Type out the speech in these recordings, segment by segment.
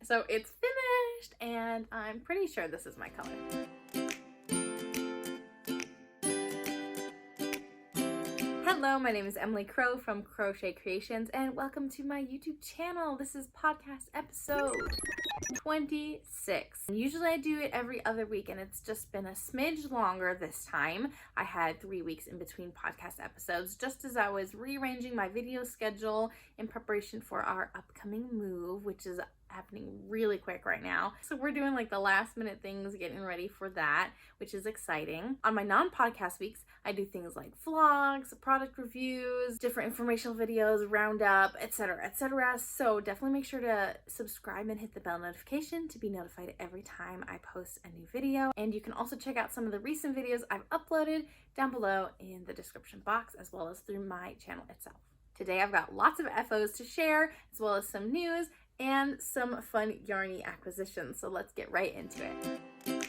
So it's finished and I'm pretty sure this is my color. Hello, my name is Emily Crow from Crochet Creations and welcome to my YouTube channel. This is podcast episode 26. Usually I do it every other week and it's just been a smidge longer this time. I had 3 weeks in between podcast episodes just as I was rearranging my video schedule in preparation for our upcoming move, which is happening really quick right now. So we're doing like the last minute things, getting ready for that, which is exciting. On my non-podcast weeks, I do things like vlogs, product reviews, different informational videos, roundup, etc., etc. So definitely make sure to subscribe and hit the bell notification to be notified every time I post a new video. And you can also check out some of the recent videos I've uploaded down below in the description box, as well as through my channel itself. Today I've got lots of FOs to share, as well as some news and some fun Yarnie acquisitions. So let's get right into it.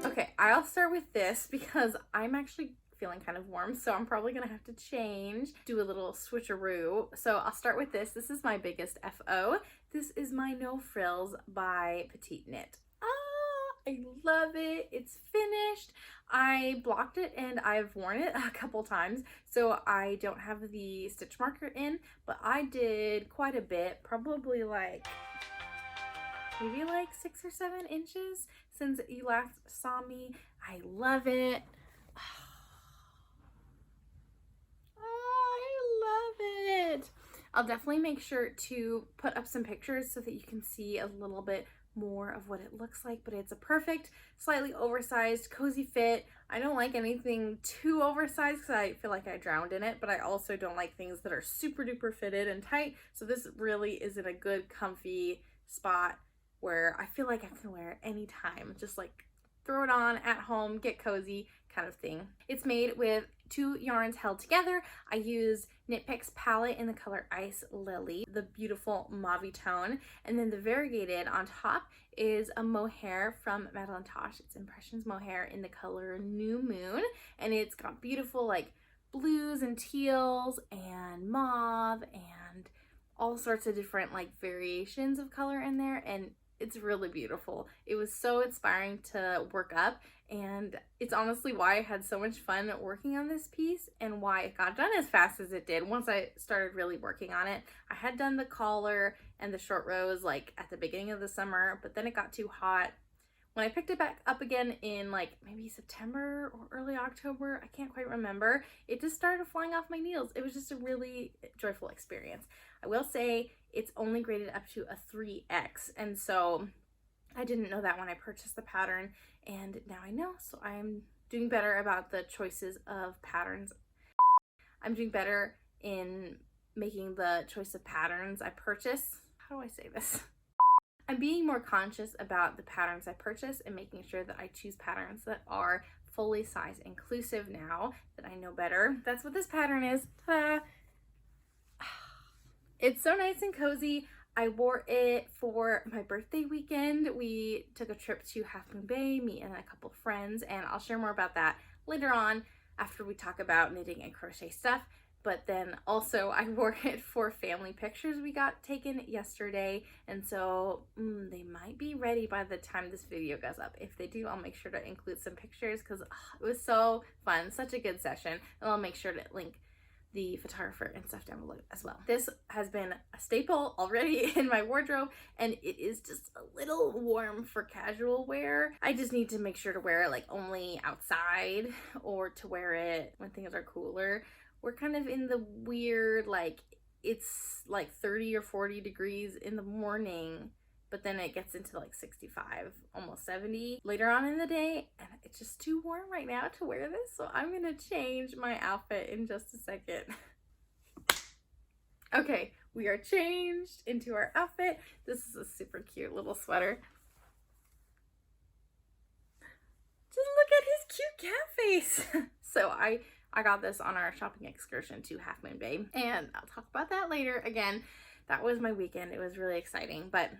Okay, I'll start with this because I'm actually feeling kind of warm, so I'm probably gonna have to do a little switcheroo. So I'll start with this. This is my biggest FO. This is my No Frills by Petite Knit. I love it. It's finished. I blocked it and I've worn it a couple times, so I don't have the stitch marker in, but I did quite a bit, probably maybe like 6 or 7 inches since you last saw me. I love it. I love it. I'll definitely make sure to put up some pictures so that you can see a little bit more of what it looks like, but it's a perfect, slightly oversized, cozy fit. I don't like anything too oversized because I feel like I drowned in it, but I also don't like things that are super duper fitted and tight. So this really is in a good, comfy spot where I feel like I can wear it anytime. Just like throw it on at home, get cozy kind of thing. It's made with 2 yarns held together. I use Knit Picks palette in the color Ice Lily, the beautiful mauve tone, and then the variegated on top is a mohair from Madeline Tosh. It's Impressions Mohair in the color New Moon, and it's got beautiful like blues and teals and mauve and all sorts of different like variations of color in there, and it's really beautiful. It was so inspiring to work up, and it's honestly why I had so much fun working on this piece and why it got done as fast as it did once I started really working on it. I had done the collar and the short rows like at the beginning of the summer, but then it got too hot. When I picked it back up again in like maybe September or early October, I can't quite remember, it just started flying off my needles. It was just a really joyful experience. I will say it's only graded up to a 3X, and so I didn't know that when I purchased the pattern, and now I know, so I'm doing better about the choices of patterns. I'm doing better in making the choice of patterns I purchase. How do I say this? I'm being more conscious about the patterns I purchase and making sure that I choose patterns that are fully size inclusive now that I know better. That's what this pattern is. Ta-da! It's so nice and cozy. I wore it for my birthday weekend. We took a trip to Half Moon Bay, me and a couple friends, and I'll share more about that later on after we talk about knitting and crochet stuff. But then also I wore it for family pictures we got taken yesterday, and so they might be ready by the time this video goes up. If they do, I'll make sure to include some pictures because it was so fun, such a good session, and I'll make sure to link the photographer and stuff down below as well. This has been a staple already in my wardrobe, and it is just a little warm for casual wear. I just need to make sure to wear it like only outside or to wear it when things are cooler. We're kind of in the weird, like it's like 30 or 40 degrees in the morning, but then it gets into like 65, almost 70 later on in the day, and it's just too warm right now to wear this, so I'm gonna change my outfit in just a second. Okay, we are changed into our outfit. This is a super cute little sweater. Just look at his cute cat face. So I got this on our shopping excursion to Half Moon Bay, and I'll talk about that later. Again, that was my weekend. It was really exciting, but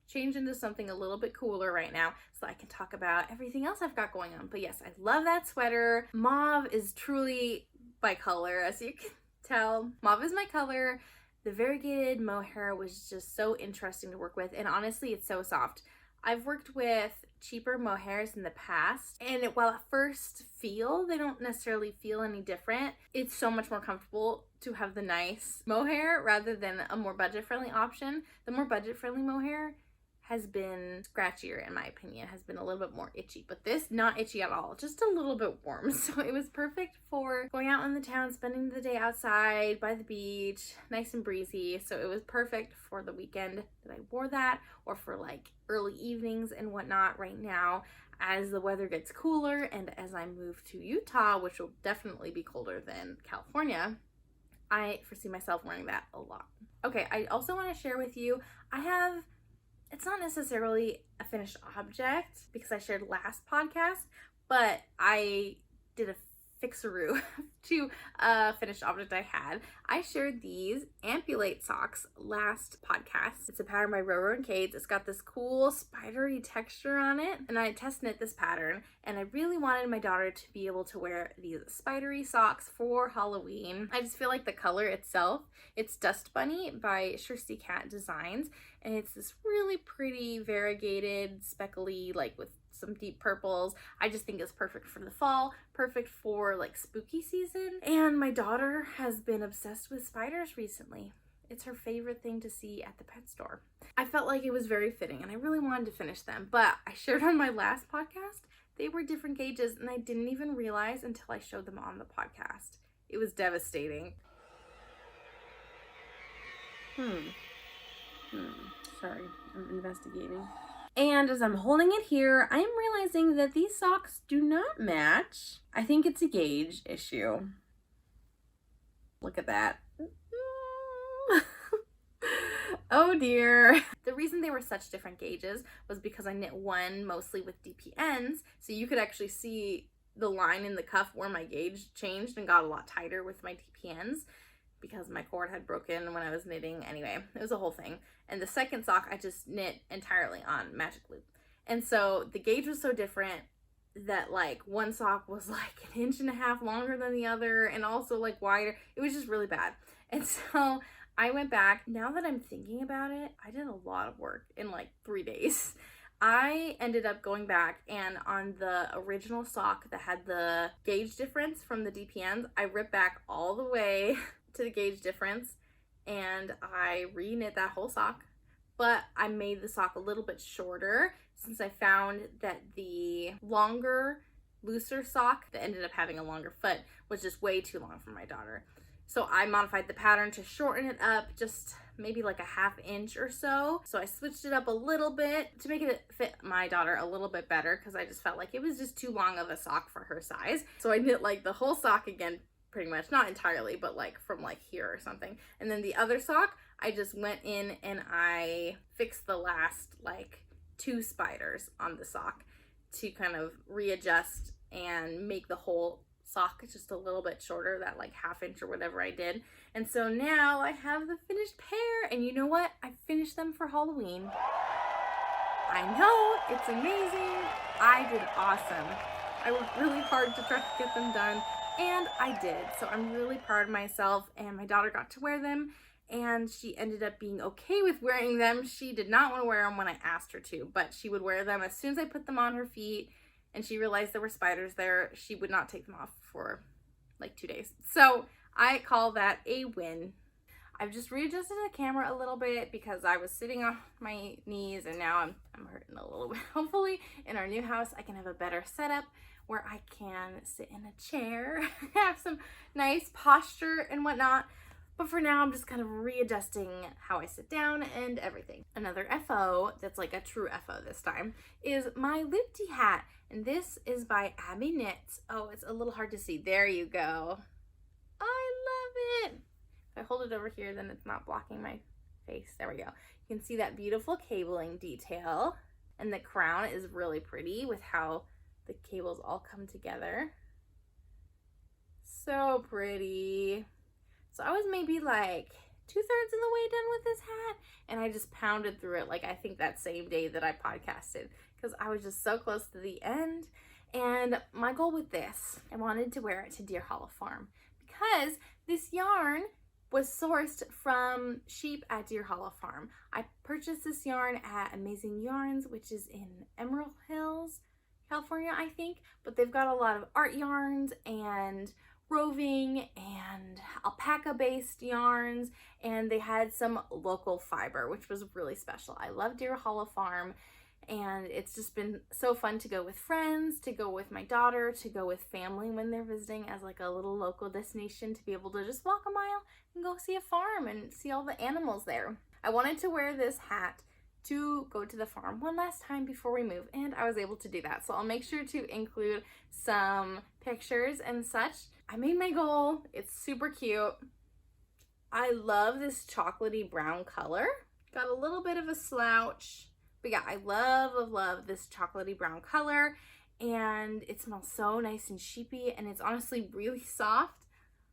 change into something a little bit cooler right now so I can talk about everything else I've got going on. But yes, I love that sweater. Mauve is truly my color, as you can tell. Mauve is my color. The variegated mohair was just so interesting to work with, and honestly, it's so soft. I've worked with cheaper mohairs in the past, and while at first they don't necessarily feel any different, it's so much more comfortable to have the nice mohair rather than a more budget-friendly option. The more budget-friendly mohair has been scratchier, in my opinion, has been a little bit more itchy, but this, not itchy at all, just a little bit warm. So it was perfect for going out in the town, spending the day outside by the beach, nice and breezy. So it was perfect for the weekend that I wore that, or for like early evenings and whatnot. Right now, as the weather gets cooler and as I move to Utah, which will definitely be colder than California, I foresee myself wearing that a lot. Okay, I also want to share with you, it's not necessarily a finished object because I shared last podcast, but I did a fixaroo to a finished object I had. I shared these Ambulate socks last podcast. It's a pattern by Roro and Kate. It's got this cool spidery texture on it, and I test knit this pattern, and I really wanted my daughter to be able to wear these spidery socks for Halloween. I just feel like the color itself, it's Dust Bunny by Shortie Cat Designs, and it's this really pretty variegated, speckly, like with some deep purples. I just think it's perfect for the fall, perfect for like spooky season. And my daughter has been obsessed with spiders recently. It's her favorite thing to see at the pet store. I felt like it was very fitting, and I really wanted to finish them, but I shared on my last podcast, they were different gauges, and I didn't even realize until I showed them on the podcast. It was devastating. Sorry, I'm investigating. And as I'm holding it here, I am realizing that these socks do not match. I think it's a gauge issue. Look at that. Oh dear. The reason they were such different gauges was because I knit one mostly with DPNs, so you could actually see the line in the cuff where my gauge changed and got a lot tighter with my DPNs because my cord had broken when I was knitting. Anyway, it was a whole thing. And the second sock I just knit entirely on magic loop. And so the gauge was so different that like one sock was like 1.5 inches longer than the other, and also like wider. It was just really bad. And so I went back. Now that I'm thinking about it, I did a lot of work in like 3 days. I ended up going back, and on the original sock that had the gauge difference from the DPNs, I ripped back all the way to the gauge difference, and I re-knit that whole sock, but I made the sock a little bit shorter since I found that the longer, looser sock that ended up having a longer foot was just way too long for my daughter. So I modified the pattern to shorten it up just maybe like a 1/2 inch or so. So I switched it up a little bit to make it fit my daughter a little bit better, because I just felt like it was just too long of a sock for her size. So I knit like the whole sock again, pretty much, not entirely, but like from like here or something. And then the other sock, I just went in and I fixed the last like 2 spiders on the sock to kind of readjust and make the whole sock just a little bit shorter, that like 1/2 inch or whatever I did. And so now I have the finished pair, and you know what? I finished them for Halloween. I know, it's amazing. I did awesome. I worked really hard to try to get them done, and I did. So I'm really proud of myself, and my daughter got to wear them, and she ended up being okay with wearing them. She did not want to wear them when I asked her to, but she would wear them as soon as I put them on her feet, and she realized there were spiders there. She would not take them off for like 2 days. So I call that a win. I've just readjusted the camera a little bit because I was sitting on my knees, and now I'm hurting a little bit. Hopefully in our new house I can have a better setup where I can sit in a chair, have some nice posture and whatnot. But for now, I'm just kind of readjusting how I sit down and everything. Another FO that's like a true FO this time is my Loopty hat. And this is by Abby Knits. Oh, it's a little hard to see. There you go. I love it. If I hold it over here, then it's not blocking my face. There we go. You can see that beautiful cabling detail. And the crown is really pretty with how the cables all come together. So pretty. So I was maybe like 2/3 of the way done with this hat, and I just pounded through it like I think that same day that I podcasted, because I was just so close to the end. And my goal with this, I wanted to wear it to Deer Hollow Farm, because this yarn was sourced from sheep at Deer Hollow Farm. I purchased this yarn at Amazing Yarns, which is in Emerald Hills, California, I think. But they've got a lot of art yarns and roving and alpaca-based yarns, and they had some local fiber, which was really special. I love Deer Hollow Farm, and it's just been so fun to go with friends, to go with my daughter, to go with family when they're visiting as like a little local destination, to be able to just walk a mile and go see a farm and see all the animals there. I wanted to wear this hat to go to the farm one last time before we move, and I was able to do that. So I'll make sure to include some pictures and such. I made my goal. It's super cute. I love this chocolatey brown color. Got a little bit of a slouch. But yeah, I love this chocolatey brown color, and it smells so nice and sheepy, and it's honestly really soft.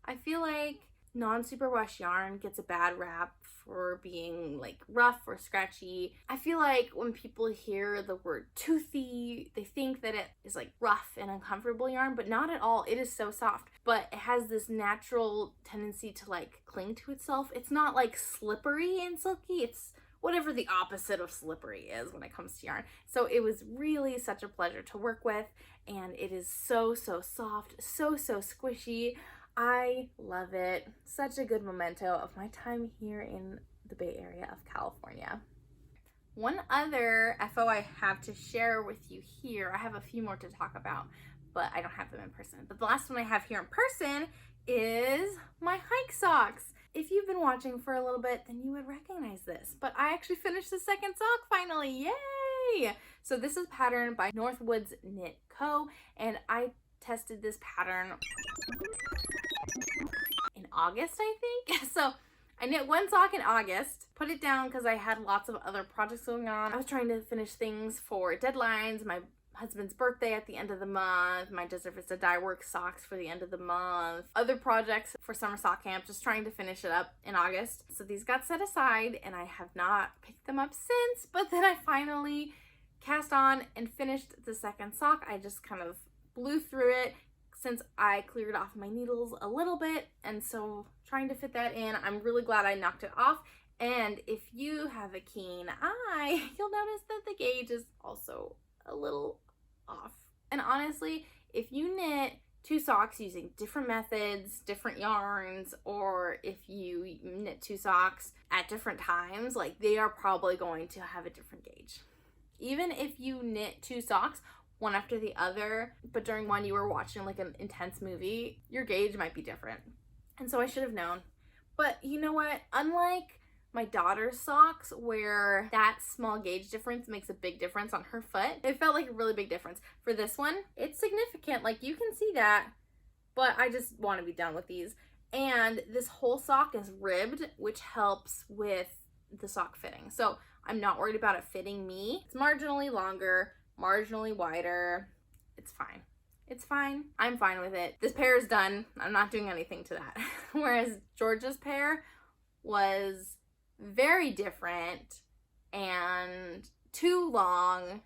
I feel like non-superwash yarn gets a bad rap for being like rough or scratchy. I feel like when people hear the word toothy, they think that it is like rough and uncomfortable yarn, but not at all. It is so soft, but it has this natural tendency to like cling to itself. It's not like slippery and silky. It's whatever the opposite of slippery is when it comes to yarn. So it was really such a pleasure to work with, and it is so soft, so squishy. I love it. Such a good memento of my time here in the Bay Area of California. One other FO I have to share with you here, I have a few more to talk about, but I don't have them in person. But the last one I have here in person is my hike socks. If you've been watching for a little bit, then you would recognize this, but I actually finished the second sock finally, yay! So this is patterned by Northwoods Knit Co, and I tested this pattern in August, I think. So I knit one sock in August, put it down because I had lots of other projects going on. I was trying to finish things for deadlines, my husband's birthday at the end of the month, my Deserve It's a Dye Work socks for the end of the month, other projects for summer sock camp, just trying to finish it up in August. So these got set aside, and I have not picked them up since, but then I finally cast on and finished the second sock. I just kind of blew through it since I cleared off my needles a little bit, and so trying to fit that in. I'm really glad I knocked it off. And if you have a keen eye, you'll notice that the gauge is also a little off. And honestly, if you knit two socks using different methods, different yarns, or if you knit two socks at different times, like they are probably going to have a different gauge. Even if you knit two socks one after the other, but during one you were watching like an intense movie, your gauge might be different. And so I should have known. But you know what? Unlike my daughter's socks, where that small gauge difference makes a big difference on her foot, it felt like a really big difference. For this one, it's significant. Like you can see that, but I just want to be done with these. And this whole sock is ribbed, which helps with the sock fitting. So I'm not worried about it fitting me. It's marginally longer, marginally wider. It's fine. It's fine. I'm fine with it. This pair is done. I'm not doing anything to that. Whereas Georgia's pair was very different and too long,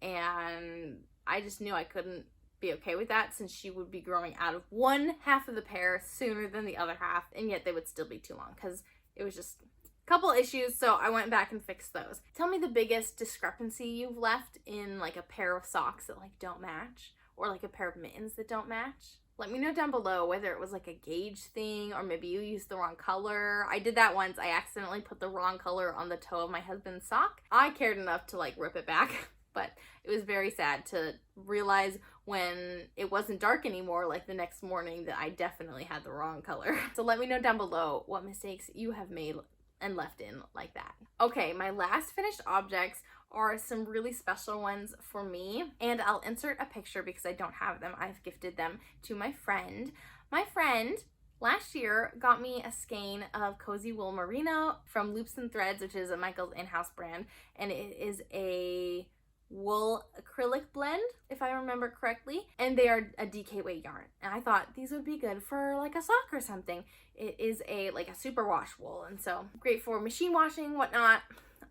and I just knew I couldn't be okay with that since she would be growing out of one half of the pair sooner than the other half, and yet they would still be too long because it was just a couple issues. So I went back and fixed those. Tell me the biggest discrepancy you've left in like a pair of socks that like don't match, or like a pair of mittens that don't match. Let me know down below whether it was like a gauge thing or maybe you used the wrong color. I did that once. I accidentally put the wrong color on the toe of my husband's sock. I cared enough to like rip it back, but it was very sad to realize when it wasn't dark anymore, like the next morning, that I definitely had the wrong color. So let me know down below what mistakes you have made and left in like that. Okay, my last finished objects are some really special ones for me, and I'll insert a picture because I don't have them. I've gifted them to my friend. My friend last year got me a skein of Cozy Wool Merino from Loops and Threads, which is a Michael's in-house brand, and it is a wool acrylic blend, if I remember correctly, and they are a DK weight yarn, and I thought these would be good for like a sock or something. It is a like a superwash wool, and so great for machine washing, whatnot.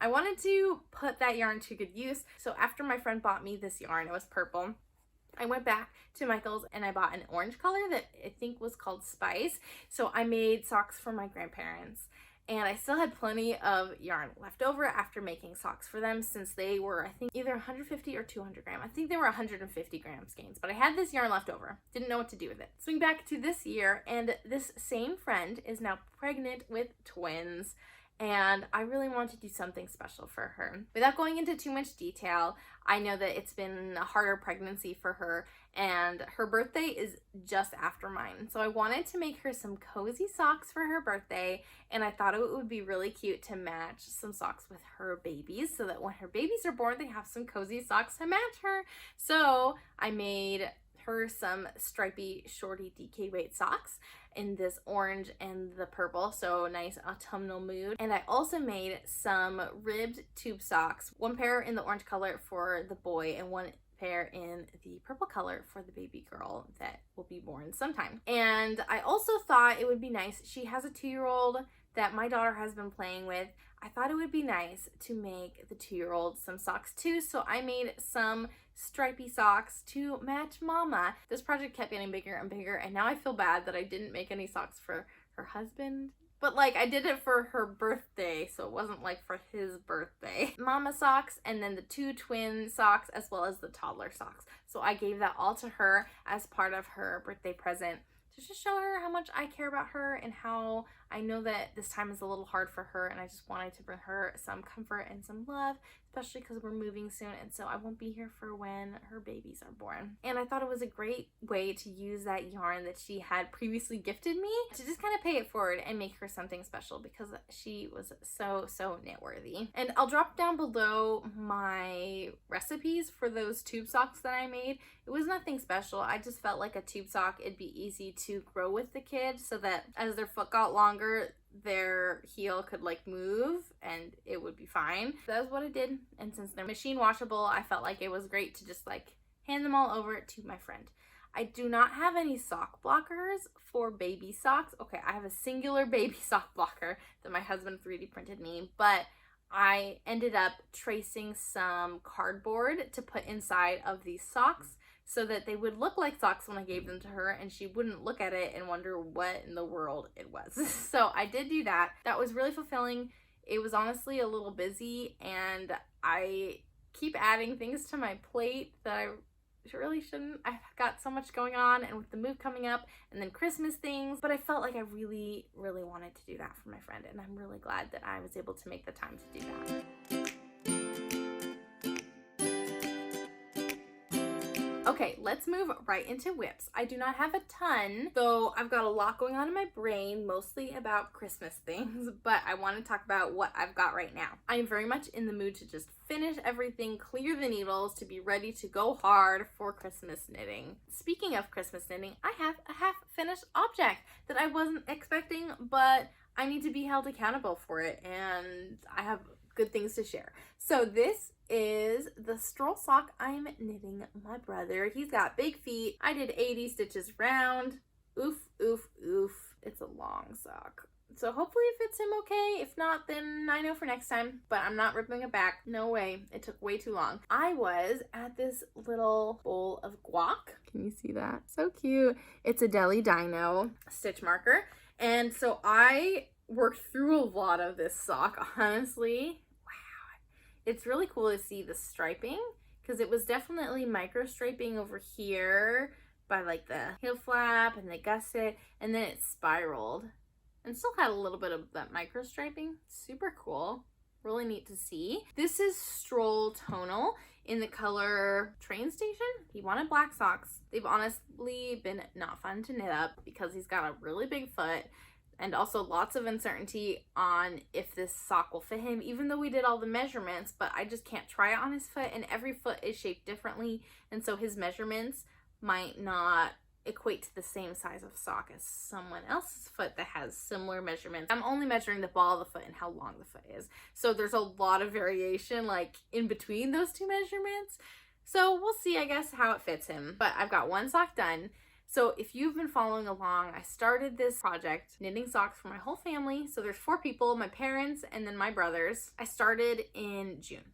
I wanted to put that yarn to good use, so after my friend bought me this yarn, it was purple, I went back to Michael's and I bought an orange color that I think was called Spice. So I made socks for my grandparents. And I still had plenty of yarn left over after making socks for them, since they were, I think, either 150 or 200 gram. I think they were 150 gram skeins, but I had this yarn left over. Didn't know what to do with it. Swing back to this year, and this same friend is now pregnant with twins. And I really want to do something special for her. Without going into too much detail, I know that it's been a harder pregnancy for her, and her birthday is just after mine. So I wanted to make her some cozy socks for her birthday, and I thought it would be really cute to match some socks with her babies, so that when her babies are born, they have some cozy socks to match her. So I made her some stripy Shortie DK weight socks in this orange and the purple, so nice autumnal mood. And I also made some ribbed tube socks, one pair in the orange color for the boy and one pair in the purple color for the baby girl that will be born sometime. And I also thought it would be nice, she has a 2-year-old that my daughter has been playing with. I thought it would be nice to make the 2-year-old some socks too, so I made some stripy socks to match Mama. This project kept getting bigger and bigger, and now I feel bad that I didn't make any socks for her husband. But like, I did it for her birthday, so it wasn't like for his birthday. Mama socks, and then the 2 twin socks, as well as the toddler socks. So I gave that all to her as part of her birthday present, to just show her how much I care about her and how I know that this time is a little hard for her, and I just wanted to bring her some comfort and some love, especially because we're moving soon, and so I won't be here for when her babies are born. And I thought it was a great way to use that yarn that she had previously gifted me to just kind of pay it forward and make her something special, because she was so knit worthy. And I'll drop down below my recipes for those tube socks that I made. It was nothing special. I just felt like a tube sock, it'd be easy to grow with the kids, so that as their foot got longer, their heel could like move and it would be fine. That's what it did. And since they're machine washable, I felt like it was great to just like hand them all over to my friend. I do not have any sock blockers for baby socks. Okay, I have a singular baby sock blocker that my husband 3D printed me, but I ended up tracing some cardboard to put inside of these socks so that they would look like socks when I gave them to her, and she wouldn't look at it and wonder what in the world it was. So I did do that. That was really fulfilling. It was honestly a little busy, and I keep adding things to my plate that I really shouldn't. I've got so much going on, and with the move coming up and then Christmas things, but I felt like I really wanted to do that for my friend, and I'm really glad that I was able to make the time to do that. Okay, let's move right into whips. I do not have a ton, though I've got a lot going on in my brain, mostly about Christmas things, but I want to talk about what I've got right now. I am very much in the mood to just finish everything, clear the needles, to be ready to go hard for Christmas knitting. Speaking of Christmas knitting, I have a half-finished object that I wasn't expecting, but I need to be held accountable for it, and I have good things to share. So this is the stroll sock I'm knitting my brother. He's got big feet. I did 80 stitches round. Oof. It's a long sock, so hopefully it fits him okay. If not, then I know for next time, but I'm not ripping it back. No way. It took way too long. I was at this little bowl of guac. Can you see that? So cute. It's a Deli Dino stitch marker, and so I worked through a lot of this sock, honestly. It's really cool to see the striping, because it was definitely micro striping over here by like the heel flap and the gusset, and then it spiraled and still had a little bit of that micro striping. Super cool. Really neat to see. This is Stroll Tonal in the color Train Station. He wanted black socks. They've honestly been not fun to knit up because he's got a really big foot, and also lots of uncertainty on if this sock will fit him, even though we did all the measurements, but I just can't try it on his foot, and every foot is shaped differently, and so his measurements might not equate to the same size of sock as someone else's foot that has similar measurements. I'm only measuring the ball of the foot and how long the foot is, so there's a lot of variation like in between those two measurements. So we'll see, I guess, how it fits him. But I've got one sock done. So if you've been following along, I started this project knitting socks for my whole family. So there's 4 people, my parents and then my brothers. I started in June.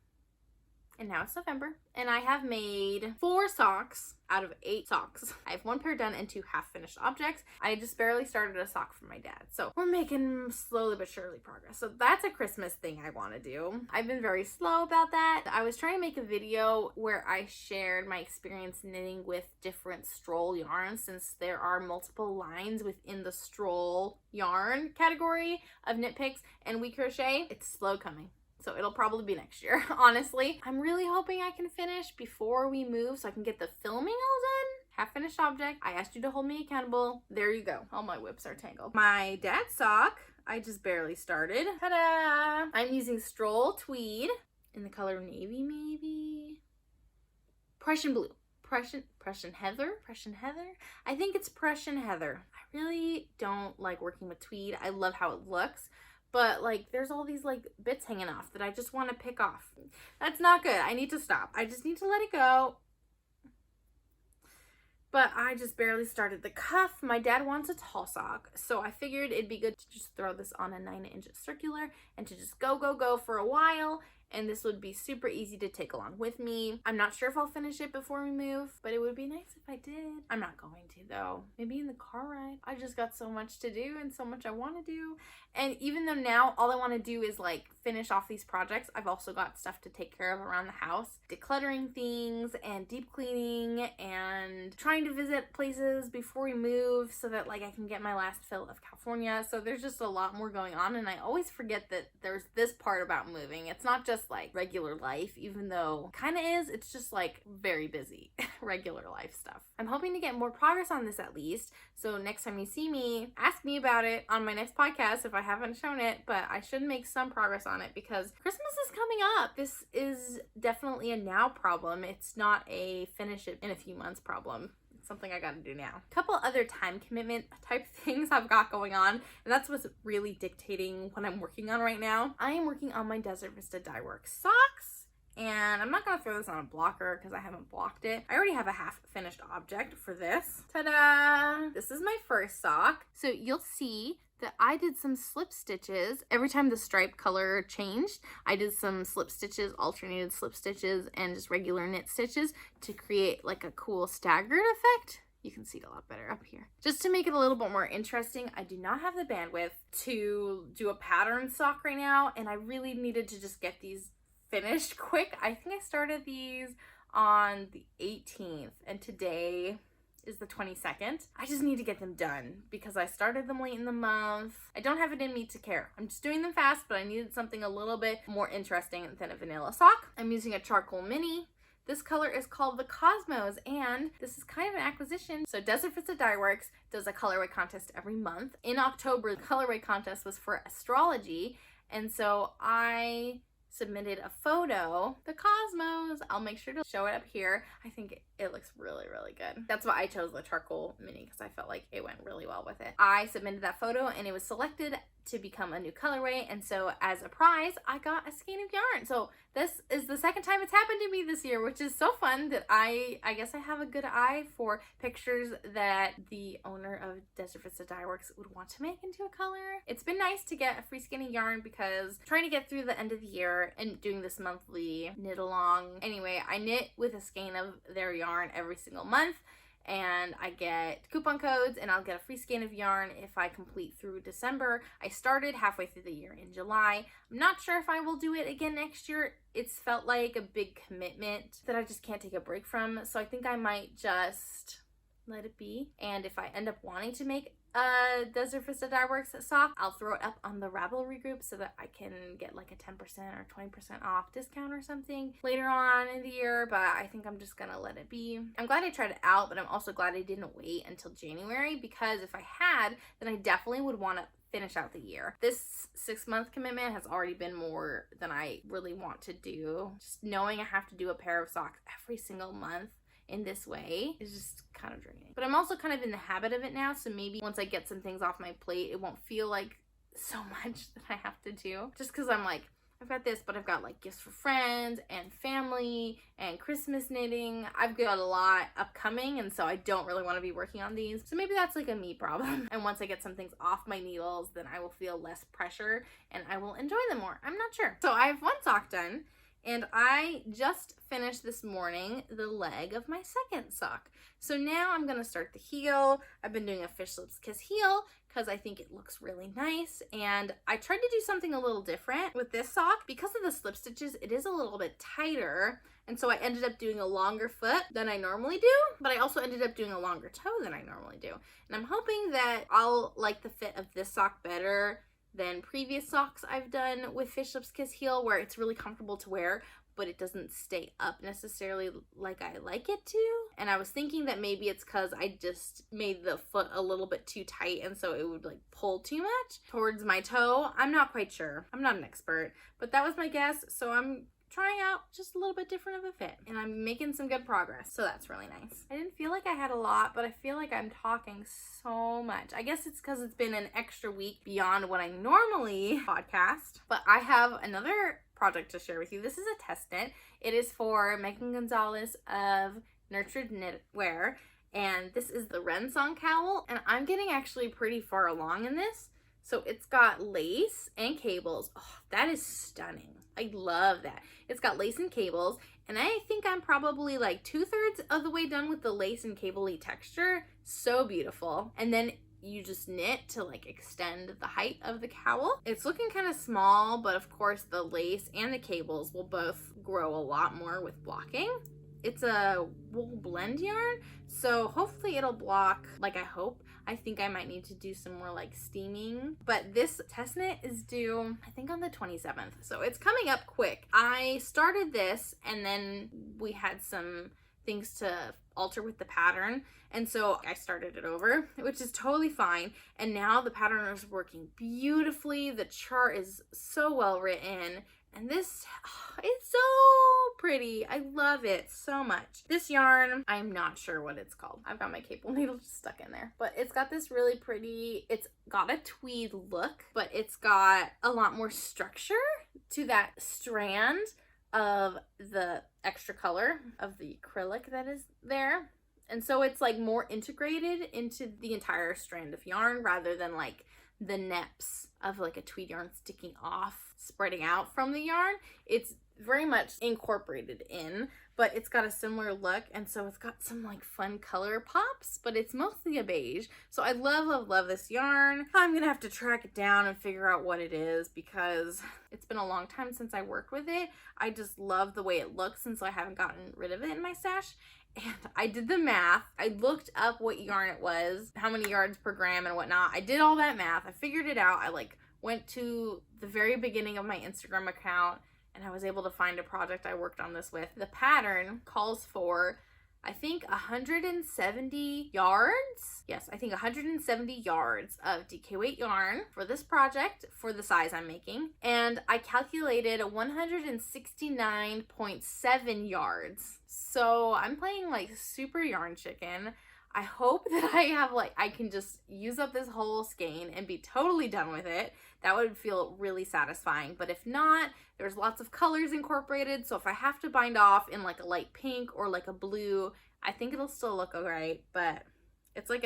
And now it's November, and I have made 4 socks out of 8 socks. I have 1 pair done and 2 half-finished objects. I just barely started a sock for my dad, so we're making slowly but surely progress. So that's a Christmas thing I want to do. I've been very slow about that. I was trying to make a video where I shared my experience knitting with different stroll yarns, since there are multiple lines within the stroll yarn category of knit picks and We Crochet. It's slow coming. So it'll probably be next year, honestly. I'm really hoping I can finish before we move so I can get the filming all done. Half finished object. I asked you to hold me accountable. There you go. All my whips are tangled. My dad's sock, I just barely started. Ta-da! I'm using Stroll Tweed in the color navy, maybe? Prussian blue. Prussian Heather? I think it's Prussian Heather. I really don't like working with tweed. I love how it looks. But like there's all these like bits hanging off that I just want to pick off. That's not good. I need to stop. I just need to let it go. But I just barely started the cuff. My dad wants a tall sock, so I figured it'd be good to just throw this on a 9-inch circular and to just go for a while. And this would be super easy to take along with me. I'm not sure if I'll finish it before we move, but it would be nice if I did. I'm not going to though. Maybe in the car ride. I just got so much to do and so much I want to do. And even though now all I want to do is like finish off these projects, I've also got stuff to take care of around the house. Decluttering things and deep cleaning and trying to visit places before we move so that like I can get my last fill of California. So there's just a lot more going on, and I always forget that there's this part about moving. It's not just like regular life, even though kind of is. It's just like very busy regular life stuff. I'm hoping to get more progress on this at least, so next time you see me, ask me about it on my next podcast if I haven't shown it. But I should make some progress on it because Christmas is coming up. This is definitely a now problem. It's not a finish it in a few months problem. Something I gotta do now. A couple other time commitment type things I've got going on, and that's what's really dictating what I'm working on right now. I am working on my Desert Vista Dye Works socks, and I'm not gonna throw this on a blocker because I haven't blocked it. I already have a half finished object for this. Ta-da! This is my first sock. So you'll see that I did some slip stitches. Every time the stripe color changed, I did some slip stitches, alternated slip stitches, and just regular knit stitches to create like a cool staggered effect. You can see it a lot better up here. Just to make it a little bit more interesting, I do not have the bandwidth to do a pattern sock right now, and I really needed to just get these finished quick. I think I started these on the 18th, and today is the 22nd. I just need to get them done because I started them late in the month. I don't have it in me to care. I'm just doing them fast, but I needed something a little bit more interesting than a vanilla sock. I'm using a charcoal mini. This color is called the Cosmos, and this is kind of an acquisition. So Desert Vista Dye Works does a colorway contest every month. In October, the colorway contest was for astrology, and so I submitted a photo, the Cosmos. I'll make sure to show it up here. I think it looks really, really good. That's why I chose the charcoal mini, because I felt like it went really well with it. I submitted that photo and it was selected to become a new colorway, and so as a prize I got a skein of yarn. So this is the second time it's happened to me this year, which is so fun that I guess I have a good eye for pictures that the owner of Desert Vista Dye Works would want to make into a color. It's been nice to get a free skein of yarn because trying to get through the end of the year and doing this monthly knit along. Anyway, I knit with a skein of their yarn every single month, and I get coupon codes, and I'll get a free skein of yarn if I complete through December. I started halfway through the year in July. I'm not sure if I will do it again next year. It's felt like a big commitment that I just can't take a break from, so I think I might just let it be. And if I end up wanting to make a Desert Vista Dye Works sock, I'll throw it up on the Ravelry group so that I can get like a 10% or 20% off discount or something later on in the year, but I think I'm just gonna let it be. I'm glad I tried it out, but I'm also glad I didn't wait until January, because if I had, then I definitely would want to finish out the year. This 6-month commitment has already been more than I really want to do. Just knowing I have to do a pair of socks every single month in this way is just kind of draining. But I'm also kind of in the habit of it now, so maybe once I get some things off my plate, it won't feel like so much that I have to do. Just because I'm like, I've got this, but I've got like gifts for friends and family and Christmas knitting. I've got a lot upcoming, and so I don't really want to be working on these. So maybe that's like a me problem. And once I get some things off my needles, then I will feel less pressure and I will enjoy them more. I'm not sure. So I have one sock done, And I just finished this morning the leg of my second sock. So now I'm gonna start the heel. I've been doing a fish lips kiss heel because I think it looks really nice. And I tried to do something a little different with this sock. Because of the slip stitches, it is a little bit tighter. And so I ended up doing a longer foot than I normally do, but I also ended up doing a longer toe than I normally do. And I'm hoping that I'll like the fit of this sock better than previous socks I've done with Fish Lips Kiss Heel, where it's really comfortable to wear, but it doesn't stay up necessarily like I like it to. And I was thinking that maybe it's because I just made the foot a little bit too tight, and so it would like pull too much towards my toe. I'm not quite sure. I'm not an expert, but that was my guess. So I'm trying out just a little bit different of a fit, and I'm making some good progress, so that's really nice. I didn't feel like I had a lot, but I feel like I'm talking so much. I guess it's because it's been an extra week beyond what I normally podcast, but I have another project to share with you. This is a test knit. It is for Megan Gonzalez of Nurtured Knitwear, and this is the Wren Song cowl, and I'm getting actually pretty far along in this. So it's got lace and cables. Oh, that is stunning. I love that. It's got lace and cables, and I think I'm probably like 2/3 of the way done with the lace and cable-y texture. So beautiful. And then you just knit to like extend the height of the cowl. It's looking kind of small, but of course the lace and the cables will both grow a lot more with blocking. It's a wool blend yarn, so hopefully it'll block like I hope. I think I might need to do some more like steaming, but this test knit is due I think on the 27th, so it's coming up quick. I started this and then we had some things to alter with the pattern, and so I started it over, which is totally fine. And now the pattern is working beautifully. The chart is so well written, and this, it's so pretty. I love it so much. This yarn, I'm not sure what it's called. I've got my cable needle just stuck in there, but it's got this really pretty, it's got a tweed look, but it's got a lot more structure to that strand of the extra color of the acrylic that is there. And so it's like more integrated into the entire strand of yarn rather than like the neps of like a tweed yarn sticking off, spreading out from the yarn. It's very much incorporated in, but it's got a similar look, and so it's got some like fun color pops, but it's mostly a beige. So I love this yarn. I'm gonna have to track it down and figure out what it is because it's been a long time since I worked with it. I just love the way it looks, and so I haven't gotten rid of it in my stash. And I did the math. I looked up what yarn it was, how many yards per gram and whatnot. I did all that math. I figured it out. I like went to the very beginning of my Instagram account, and I was able to find a project I worked on this with. The pattern calls for, I think, 170 yards. Yes, I think 170 yards of DK weight yarn for this project for the size I'm making. And I calculated 169.7 yards. So I'm playing like super yarn chicken. I hope that I can just use up this whole skein and be totally done with it. That would feel really satisfying. But if not, there's lots of colors incorporated. So if I have to bind off in like a light pink or like a blue, I think it'll still look alright. But it's like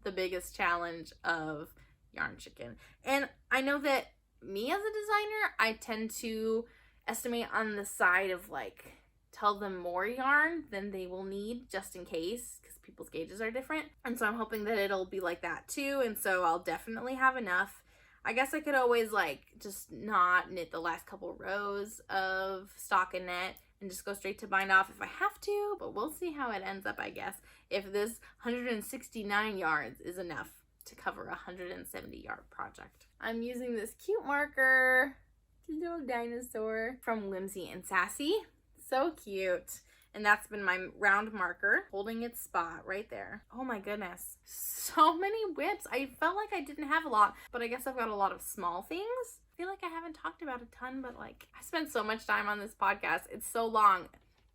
the biggest challenge of yarn chicken. And I know that me as a designer, I tend to estimate on the side of like, tell them more yarn than they will need just in case, because people's gauges are different. And so I'm hoping that it'll be like that too, and so I'll definitely have enough. I guess I could always like just not knit the last couple rows of stockinette and just go straight to bind off if I have to, but we'll see how it ends up, I guess, if this 169 yards is enough to cover a 170 yard project. I'm using this cute marker, little dinosaur from Whimsy and Sassy. So cute. And that's been my round marker holding its spot right there. Oh my goodness. So many whips. I felt like I didn't have a lot, but I guess I've got a lot of small things. I feel like I haven't talked about a ton, but like I spent so much time on this podcast. It's so long.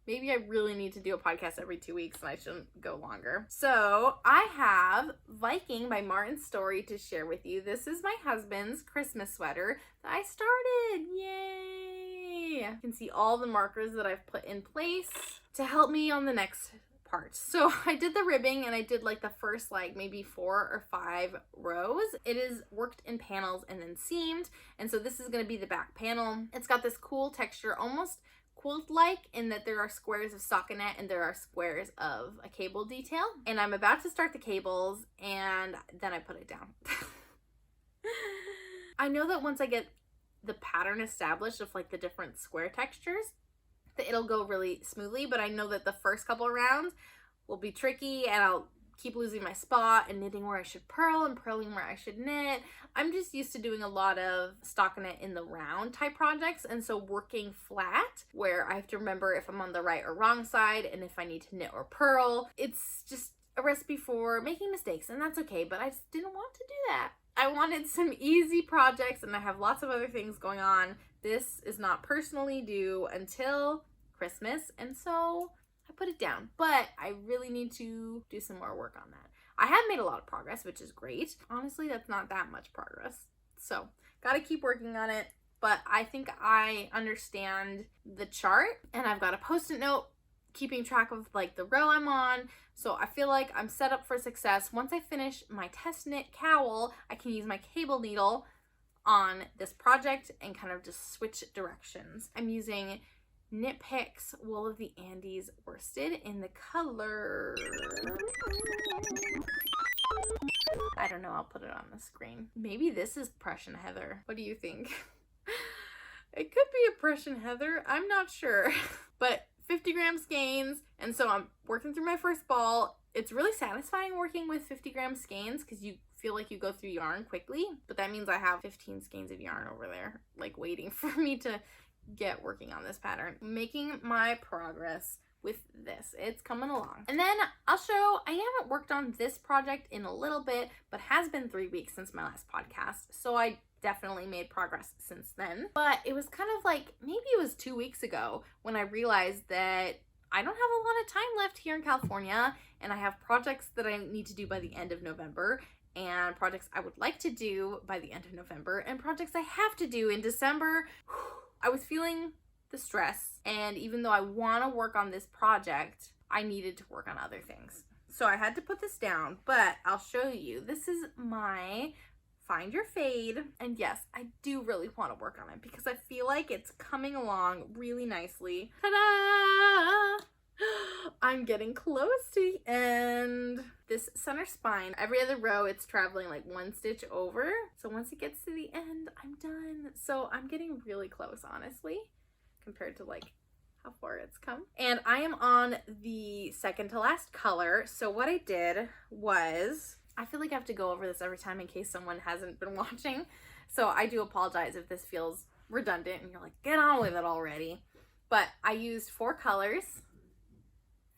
Maybe I really need to do a podcast every 2 weeks and I shouldn't go longer. So I have Viking by Martin Story to share with you. This is my husband's Christmas sweater that I started. Yay! You can see all the markers that I've put in place to help me on the next part. So I did the ribbing and I did like the first like maybe 4 or 5 rows. It is worked in panels and then seamed. And so this is going to be the back panel. It's got this cool texture, almost quilt-like in that there are squares of stockinette and there are squares of a cable detail. And I'm about to start the cables and then I put it down. I know that once I get the pattern established of like the different square textures, that it'll go really smoothly, but I know that the first couple rounds will be tricky and I'll keep losing my spot and knitting where I should purl and purling where I should knit. I'm just used to doing a lot of stockinette in the round type projects, and so working flat where I have to remember if I'm on the right or wrong side and if I need to knit or purl. It's just a recipe for making mistakes, and that's okay, but I just didn't want to do that. I wanted some easy projects and I have lots of other things going on. This is not personally due until Christmas, and so I put it down, but I really need to do some more work on that. I have made a lot of progress, which is great. Honestly, that's not that much progress. So, gotta keep working on it, but I think I understand the chart and I've got a post-it note keeping track of like the row I'm on. So I feel like I'm set up for success. Once I finish my test knit cowl, I can use my cable needle on this project and kind of just switch directions. I'm using Knit Picks Wool of the Andes worsted in the color, I don't know, I'll put it on the screen. Maybe this is Prussian Heather. What do you think? It could be a Prussian Heather, I'm not sure. But 50 gram skeins, and so I'm working through my first ball. It's really satisfying working with 50 gram skeins because you feel like you go through yarn quickly, but that means I have 15 skeins of yarn over there like waiting for me to get working on this pattern. Making my progress with this. It's coming along. And then I'll show, I haven't worked on this project in a little bit, but has been 3 weeks since my last podcast, so I definitely made progress since then. But it was kind of like, maybe it was 2 weeks ago when I realized that I don't have a lot of time left here in California, and I have projects that I need to do by the end of November, and projects I would like to do by the end of November, and projects I have to do in December. I was feeling the stress, and even though I want to work on this project, I needed to work on other things. So I had to put this down, but I'll show you. This is my Find Your Fade, and yes, I do really want to work on it because I feel like it's coming along really nicely. Ta-da! I'm getting close to the end. This center spine, every other row it's traveling like 1 stitch over, so once it gets to the end, I'm done. So I'm getting really close, honestly, compared to like how far it's come. And I am on the second to last color. So what I did was, I feel like I have to go over this every time in case someone hasn't been watching, so I do apologize if this feels redundant and you're like, get on with it already. But I used 4 colors,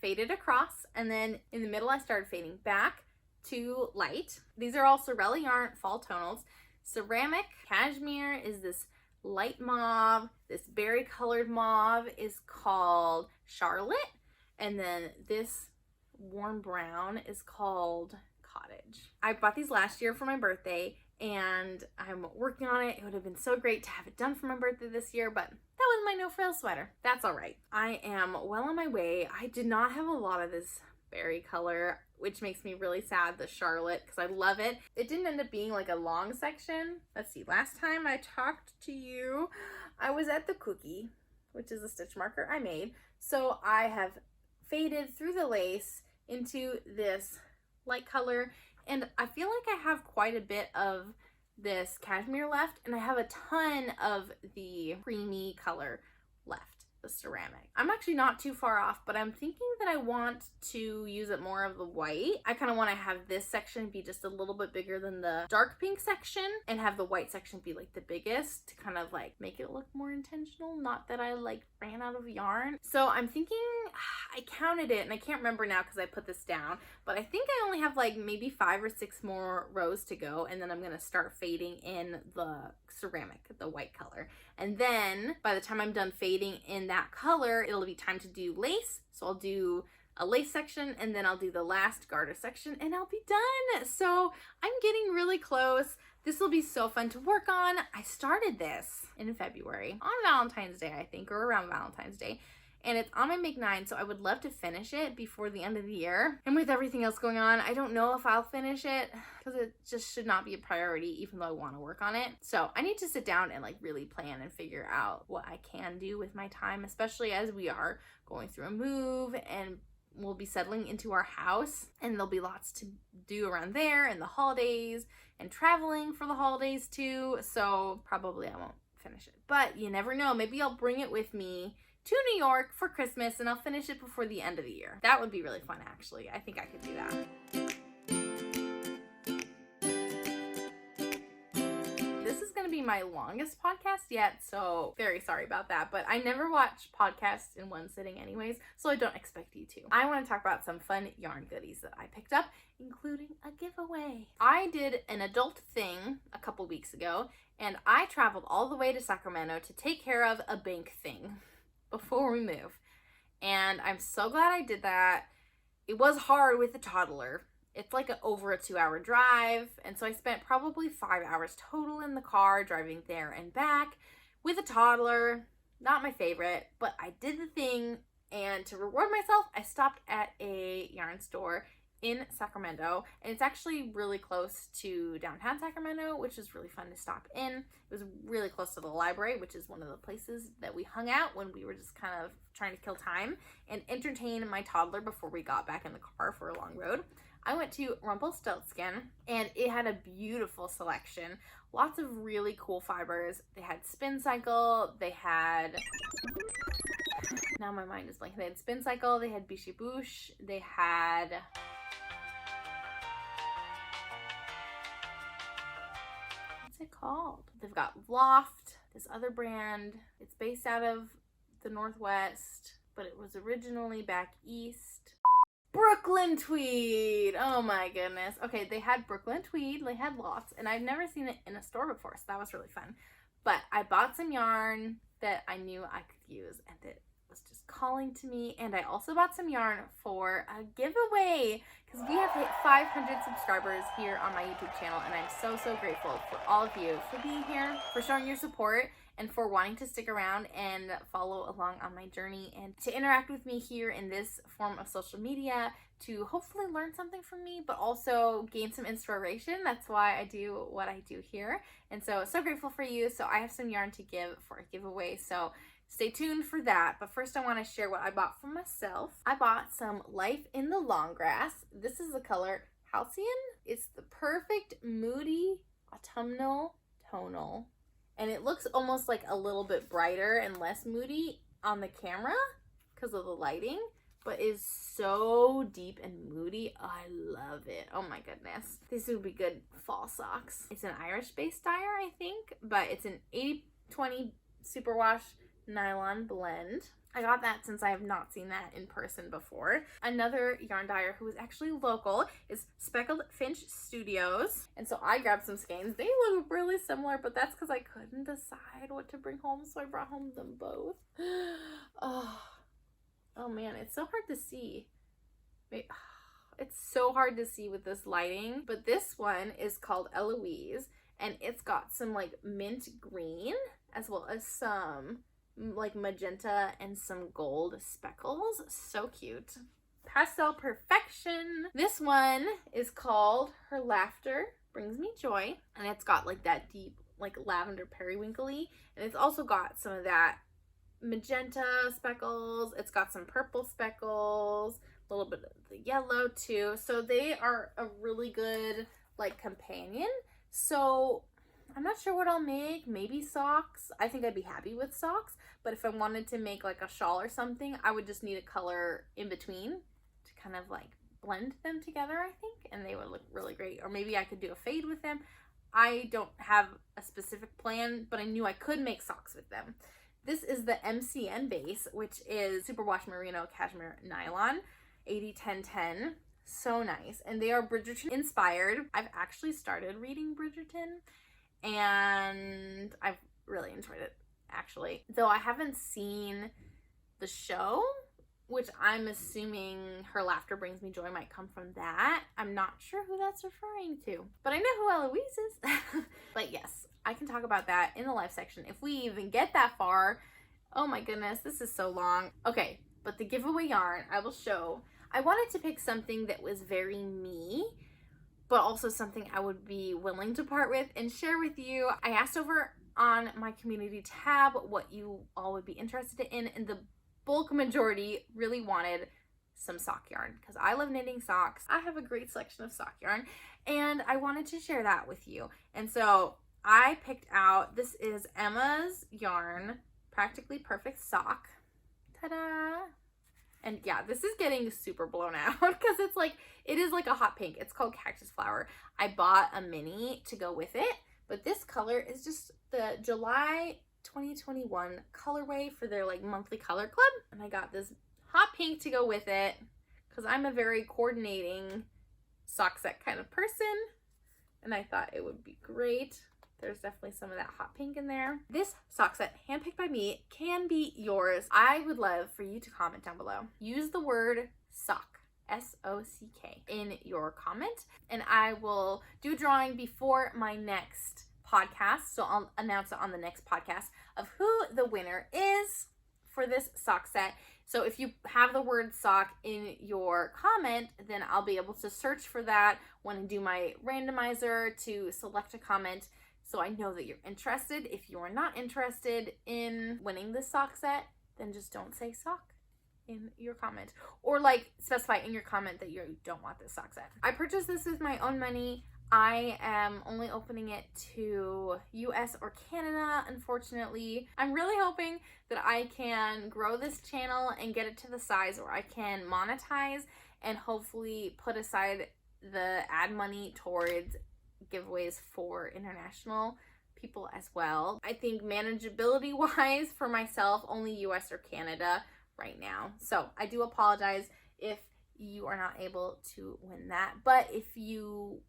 faded across, and then in the middle I started fading back to light. These are all Sorella yarn fall tonals. Ceramic cashmere is this light mauve. This berry colored mauve is called Charlotte, and then this warm brown is called Cottage. I bought these last year for my birthday and I'm working on it. It would have been so great to have it done for my birthday this year, but that was my no frill sweater. That's all right. I am well on my way. I did not have a lot of this berry color, which makes me really sad, the Charlotte, because I love it. It didn't end up being like a long section. Let's see, last time I talked to you, I was at the cookie, which is a stitch marker I made. So I have faded through the lace into this light color, and I feel like I have quite a bit of this cashmere left, and I have a ton of the creamy color left, the ceramic. I'm actually not too far off, but I'm thinking that I want to use it more of the white. I kind of want to have this section be just a little bit bigger than the dark pink section and have the white section be like the biggest to kind of like make it look more intentional. Not that I like ran out of yarn. So I'm thinking, I counted it and I can't remember now because I put this down, but I think I only have like maybe 5 or 6 more rows to go, and then I'm going to start fading in the ceramic, the white color. And then by the time I'm done fading in that color, it'll be time to do lace. So I'll do a lace section and then I'll do the last garter section and I'll be done. So I'm getting really close. This will be so fun to work on. I started this in February on Valentine's Day, I think, or around Valentine's Day. and it's on my make 9, so I would love to finish it before the end of the year. And with everything else going on, I don't know if I'll finish it because it just should not be a priority, even though I want to work on it. So I need to sit down and like really plan and figure out what I can do with my time, especially as we are going through a move and we'll be settling into our house, and there'll be lots to do around there and the holidays and traveling for the holidays too. So probably I won't finish it, but you never know. Maybe I'll bring it with me to New York for Christmas and I'll finish it before the end of the year. That would be really fun, actually. I think I could do that. This is going to be my longest podcast yet, so very sorry about that, but I never watch podcasts in one sitting anyways, so I don't expect you to. I want to talk about some fun yarn goodies that I picked up, including a giveaway. I did an adult thing a couple weeks ago, and I traveled all the way to Sacramento to take care of a bank thing before we move. And I'm so glad I did that. It was hard with the toddler. It's like over a 2-hour drive, and so I spent probably 5 hours total in the car driving there and back with a toddler. Not my favorite, but I did the thing, and to reward myself, I stopped at a yarn store in Sacramento, and it's actually really close to downtown Sacramento, which is really fun to stop in. It was really close to the library, which is one of the places that we hung out when we were just kind of trying to kill time and entertain my toddler before we got back in the car for a long road. I went to Rumpelstiltskin, and it had a beautiful selection. Lots of really cool fibers. They had Spin Cycle, they had... Now my mind is blank. They had Spin Cycle, they had Bishi Bouche, they had... What's it called? They've got Loft, this other brand. It's based out of the Northwest, but it was originally back east. Brooklyn Tweed. Oh my goodness. Okay, they had Brooklyn Tweed, they had lots, and I've never seen it in a store before, so that was really fun. But I bought some yarn that I knew I could use and that was just calling to me, and I also bought some yarn for a giveaway because we have hit 500 subscribers here on my YouTube channel, and I'm so grateful for all of you for being here, for showing your support, and for wanting to stick around and follow along on my journey and to interact with me here in this form of social media to hopefully learn something from me, but also gain some inspiration. That's why I do what I do here. And so grateful for you. So I have some yarn to give for a giveaway. So stay tuned for that. But first I want to share what I bought for myself. I bought some Life in the Long Grass. This is the color Halcyon. It's the perfect moody autumnal tonal. And it looks almost like a little bit brighter and less moody on the camera because of the lighting, but is so deep and moody. Oh, I love it. Oh my goodness. These would be good fall socks. It's an Irish-based dyer, I think, but it's an 80/20 superwash nylon blend. I got that since I have not seen that in person before. Another yarn dyer who is actually local is Speckled Finch Studios. And so I grabbed some skeins. They look really similar, but that's because I couldn't decide what to bring home, so I brought home them both. Oh man, it's so hard to see. It's so hard to see with this lighting, but this one is called Eloise, and it's got some like mint green as well as some like magenta and some gold speckles. So cute. Pastel perfection. This one is called Her Laughter Brings Me Joy, and it's got like that deep like lavender periwinkly, and it's also got some of that magenta speckles. It's got some purple speckles, a little bit of the yellow too. So they are a really good like companion. So I'm not sure what I'll make. Maybe socks. I think I'd be happy with socks, but if I wanted to make like a shawl or something, I would just need a color in between to kind of like blend them together, I think, and they would look really great. Or maybe I could do a fade with them. I don't have a specific plan, but I knew I could make socks with them. This is the MCN base, which is Superwash Merino Cashmere Nylon, 80-10-10. So nice. And they are Bridgerton inspired. I've actually started reading Bridgerton, and I've really enjoyed it, actually. Though I haven't seen the show, which I'm assuming Her Laughter Brings Me Joy might come from that. I'm not sure who that's referring to, but I know who Eloise is. But yes, I can talk about that in the life section if we even get that far. Oh my goodness, this is so long. Okay, but the giveaway yarn I will show. I wanted to pick something that was very me, but also something I would be willing to part with and share with you. I asked over on my community tab what you all would be interested in, and the bulk majority really wanted some sock yarn because I love knitting socks. I have a great selection of sock yarn and I wanted to share that with you. And so I picked out, this is Emma's yarn, Practically Perfect Sock. Ta-da! And yeah, this is getting super blown out because it's like, it is like a hot pink. It's called Cactus Flower. I bought a mini to go with it, but this color is just the July 2021 colorway for their like monthly color club. And I got this hot pink to go with it because I'm a very coordinating sock set kind of person. And I thought it would be great. There's definitely some of that hot pink in there. This sock set, handpicked by me, can be yours. I would love for you to comment down below. Use the word sock, S-O-C-K, in your comment, and I will do a drawing before my next podcast, so I'll announce it on the next podcast, of who the winner is for this sock set. So if you have the word sock in your comment, then I'll be able to search for that when I do my randomizer to select a comment, so I know that you're interested. If you are not interested in winning this sock set, then just don't say sock in your comment, or like specify in your comment that you don't want this sock set. I purchased this with my own money. I am only opening it to US or Canada, unfortunately. I'm really hoping that I can grow this channel and get it to the size where I can monetize and hopefully put aside the ad money towards giveaways for international people as well. I think manageability wise for myself, only US or Canada right now. So I do apologize if you are not able to win that. But if you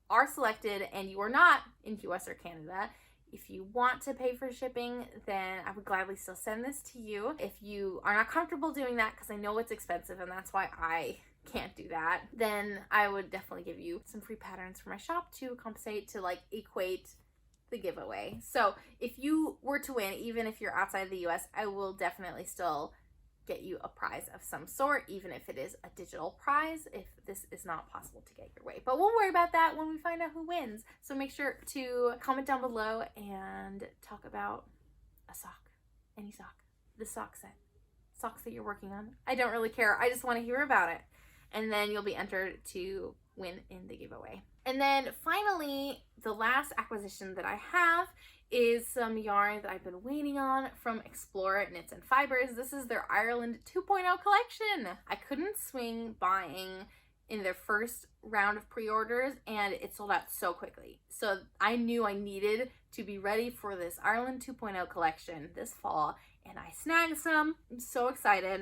are selected and you are not in US or Canada, if you want to pay for shipping, then I would gladly still send this to you. If you are not comfortable doing that, because I know it's expensive and that's why I can't do that, then I would definitely give you some free patterns for my shop to compensate, to like equate the giveaway. So if you were to win, even if you're outside the US, I will definitely still get you a prize of some sort, even if it is a digital prize, if this is not possible to get your way. But we'll worry about that when we find out who wins. So make sure to comment down below and talk about a sock, any sock, the sock set, socks that you're working on. I don't really care. I just want to hear about it. And then you'll be entered to win in the giveaway. And then finally, the last acquisition that I have is some yarn that I've been waiting on from Explore Knits and Fibers. This is their Ireland 2.0 collection. I couldn't swing buying in their first round of pre-orders and it sold out so quickly. So I knew I needed to be ready for this Ireland 2.0 collection this fall, and I snagged some. I'm so excited.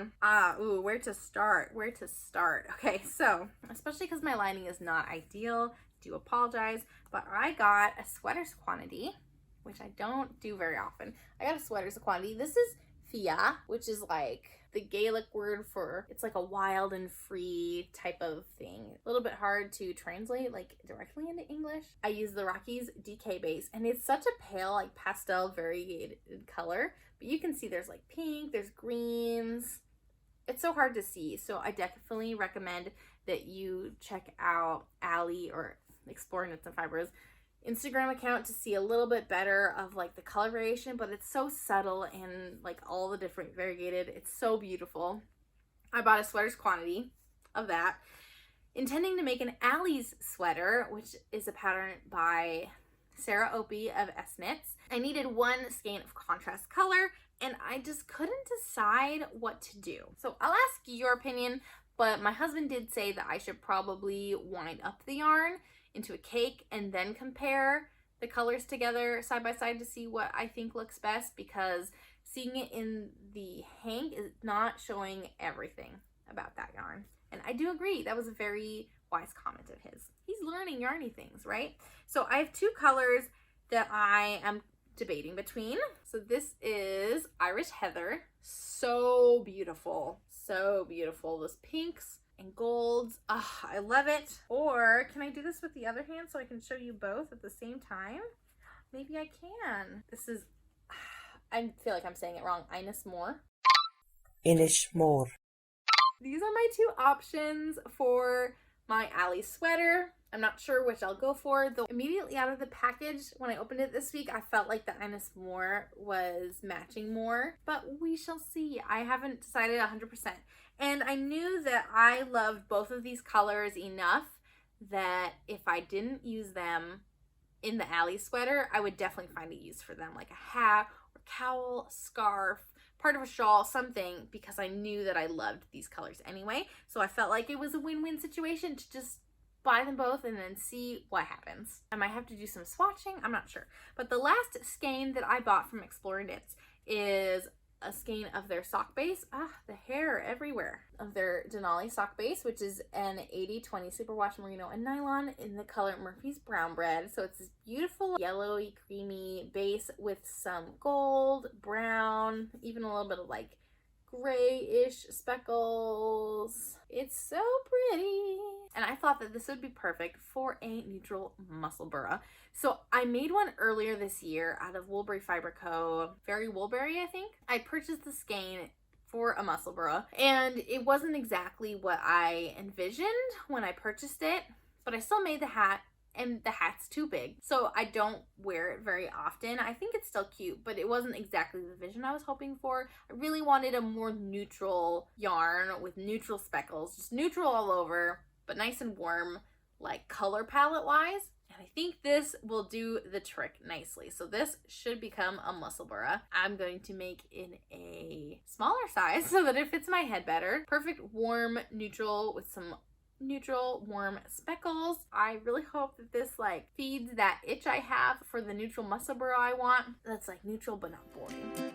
Where to start? Okay, so especially because my lining is not ideal, I do apologize, but I got a sweaters quantity, which I don't do very often. I got a sweaters quantity. This is Fia, which is like the Gaelic word for, it's like a wild and free type of thing. A little bit hard to translate like directly into English. I use the Rockies DK base, and it's such a pale, like pastel variegated color, but you can see there's like pink, there's greens. It's so hard to see, so I definitely recommend that you check out Allie or Explore Knits and Fibers Instagram account to see a little bit better of like the color variation, but it's so subtle and like all the different variegated. It's so beautiful. I bought a sweaters quantity of that, intending to make an Allie's sweater, which is a pattern by Sarah Opie of S Knits. I needed one skein of contrast color and I just couldn't decide what to do. So I'll ask your opinion, but my husband did say that I should probably wind up the yarn into a cake and then compare the colors together side by side to see what I think looks best, because seeing it in the hank is not showing everything about that yarn. And I do agree, that was a very wise comment of his. He's learning yarny things, right? So I have two colors that I am debating between. So this is Irish Heather. So beautiful, so beautiful. Those pinks and golds. I love it. Or can I do this with the other hand so I can show you both at the same time? Maybe I can. This is I feel like I'm saying it wrong. Ines More. Ines More. These are my two options for my Allie sweater. I'm not sure which I'll go for, though immediately out of the package, when I opened it this week, I felt like the Ines More was matching more, but we shall see. I haven't decided 100%. And I knew that I loved both of these colors enough that if I didn't use them in the Allie sweater, I would definitely find a use for them, like a hat or cowl, scarf, part of a shawl, something, because I knew that I loved these colors anyway. So I felt like it was a win-win situation to just buy them both and then see what happens. I might have to do some swatching, I'm not sure. But the last skein that I bought from Explorer Knits is a skein of their sock base. The hair everywhere. Of their Denali sock base, which is an 80/20 superwash merino and nylon in the color Murphy's Brown Bread. So it's this beautiful yellowy, creamy base with some gold, brown, even a little bit of like grayish speckles. It's so pretty. And I thought that this would be perfect for a neutral muscle burra. So I made one earlier this year out of Woolberry Fiber Co. Very Woolberry, I think. I purchased the skein for a muscle burra, and it wasn't exactly what I envisioned when I purchased it, but I still made the hat, and the hat's too big, so I don't wear it very often. I think it's still cute, but it wasn't exactly the vision I was hoping for. I really wanted a more neutral yarn with neutral speckles, just neutral all over, but nice and warm, like color palette wise. And I think this will do the trick nicely. So this should become a muscle burra. I'm going to make in a smaller size so that it fits my head better. Perfect warm neutral with some neutral warm speckles. I really hope that this like feeds that itch I have for the neutral muscle burra I want. That's like neutral but not boring.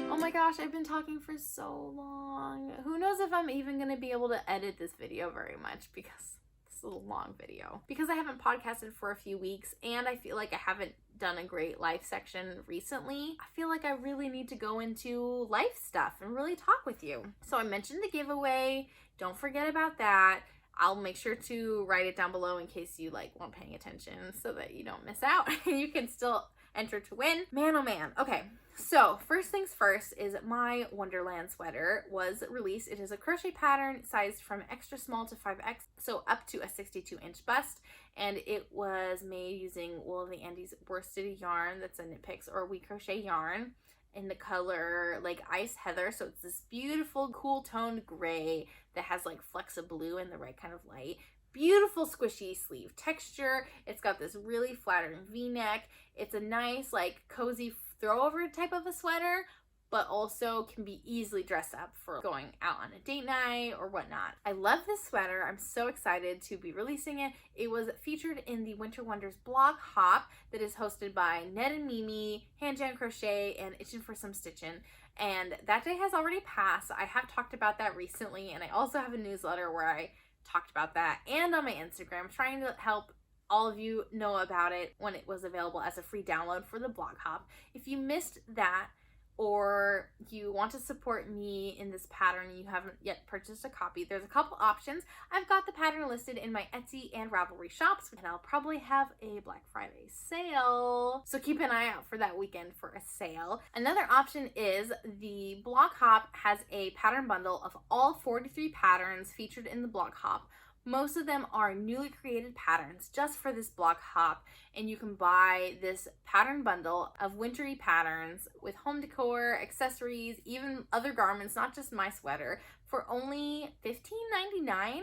Oh my gosh, I've been talking for so long. Who knows if I'm even going to be able to edit this video very much, because this is a long video. Because I haven't podcasted for a few weeks and I feel like I haven't done a great life section recently. I feel like I really need to go into life stuff and really talk with you. So I mentioned the giveaway. Don't forget about that. I'll make sure to write it down below in case you like weren't paying attention so that you don't miss out. You can still enter to win. Man, oh man. Okay, so first things first is my Wonderland sweater was released. It is a crochet pattern sized from extra small to 5X, so up to a 62-inch bust, and it was made using Wool of the Andes worsted yarn that's a Knit Picks or We Crochet yarn in the color like Ice Heather. So it's this beautiful cool toned gray that has like flecks of blue and the right kind of light. Beautiful squishy sleeve texture. It's got this really flattering v-neck. It's a nice like cozy throwover type of a sweater, but also can be easily dressed up for going out on a date night or whatnot. I love this sweater. I'm so excited to be releasing it. It was featured in the Winter Wonders blog hop that is hosted by Ned and Mimi, Hand Jam Crochet, and Itchin' for Some Stitchin'. And that day has already passed. I have talked about that recently, and I also have a newsletter where I talked about that, and on my Instagram, trying to help all of you know about it when it was available as a free download for the blog hop. If you missed that, or you want to support me in this pattern and you haven't yet purchased a copy, there's a couple options. I've got the pattern listed in my Etsy and Ravelry shops, and I'll probably have a Black Friday sale, so keep an eye out for that weekend for a sale. Another option is the blog hop has a pattern bundle of all 43 patterns featured in the blog hop. Most of them are newly created patterns just for this blog hop, and you can buy this pattern bundle of wintry patterns with home decor, accessories, even other garments, not just my sweater, for only $15.99,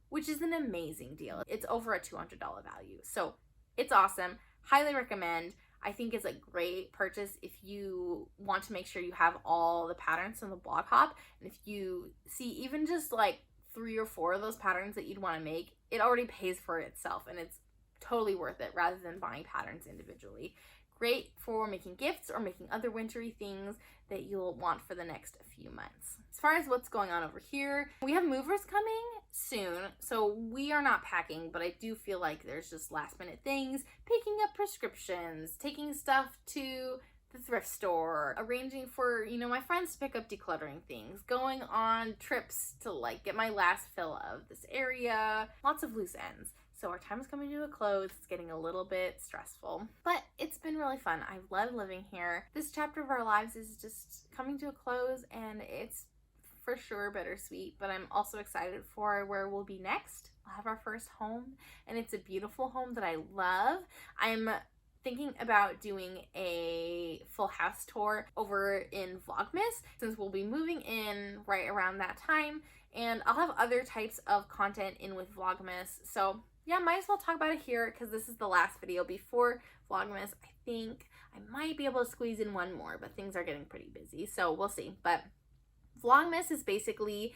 which is an amazing deal. It's over a $200 value, so it's awesome. Highly recommend. I think it's a great purchase if you want to make sure you have all the patterns from the blog hop, and if you see even just like 3 or 4 of those patterns that you'd want to make, it already pays for itself, and it's totally worth it rather than buying patterns individually. Great for making gifts or making other wintry things that you'll want for the next few months. As far as what's going on over here, we have movers coming soon, so we are not packing, but I do feel like there's just last minute things, picking up prescriptions, taking stuff to the thrift store, arranging for, you know, my friends to pick up decluttering things, going on trips to like get my last fill of this area, lots of loose ends. So our time is coming to a close. It's getting a little bit stressful, but it's been really fun. I love living here. This chapter of our lives is just coming to a close, and it's for sure bittersweet, but I'm also excited for where we'll be next. We'll have our first home, and it's a beautiful home that I love. I'm thinking about doing a full house tour over in Vlogmas, since we'll be moving in right around that time, and I'll have other types of content in with Vlogmas. So yeah, might as well talk about it here because this is the last video before Vlogmas. I think I might be able to squeeze in one more, but things are getting pretty busy, so we'll see. But Vlogmas is basically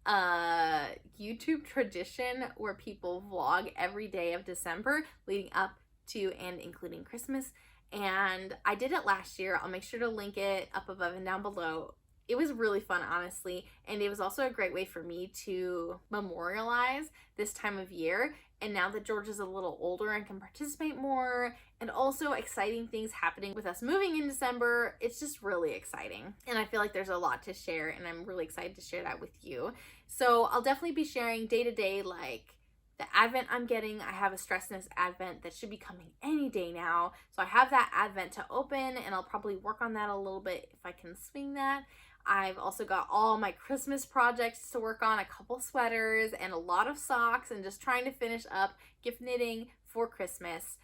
a YouTube tradition where people vlog every day of December leading up to and including Christmas. And I did it last year. I'll make sure to link it up above and down below. It was really fun, honestly, and it was also a great way for me to memorialize this time of year. And now that George is a little older and can participate more, and also exciting things happening with us moving in December, it's just really exciting. And I feel like there's a lot to share, and I'm really excited to share that with you. So I'll definitely be sharing day to day, like the Advent I'm getting. I have a Stressness Advent that should be coming any day now. So I have that Advent to open, and I'll probably work on that a little bit if I can swing that. I've also got all my Christmas projects to work on, a couple sweaters and a lot of socks, and just trying to finish up gift knitting for Christmas.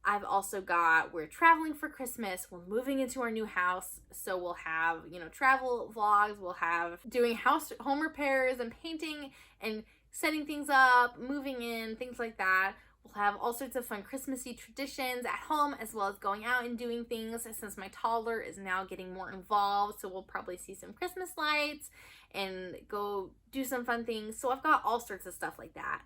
I've also got, we're traveling for Christmas, we're moving into our new house, so we'll have, you know, travel vlogs, we'll have doing home repairs and painting and setting things up, moving in, things like that. We'll have all sorts of fun Christmassy traditions at home, as well as going out and doing things, since my toddler is now getting more involved. So we'll probably see some Christmas lights and go do some fun things. So I've got all sorts of stuff like that.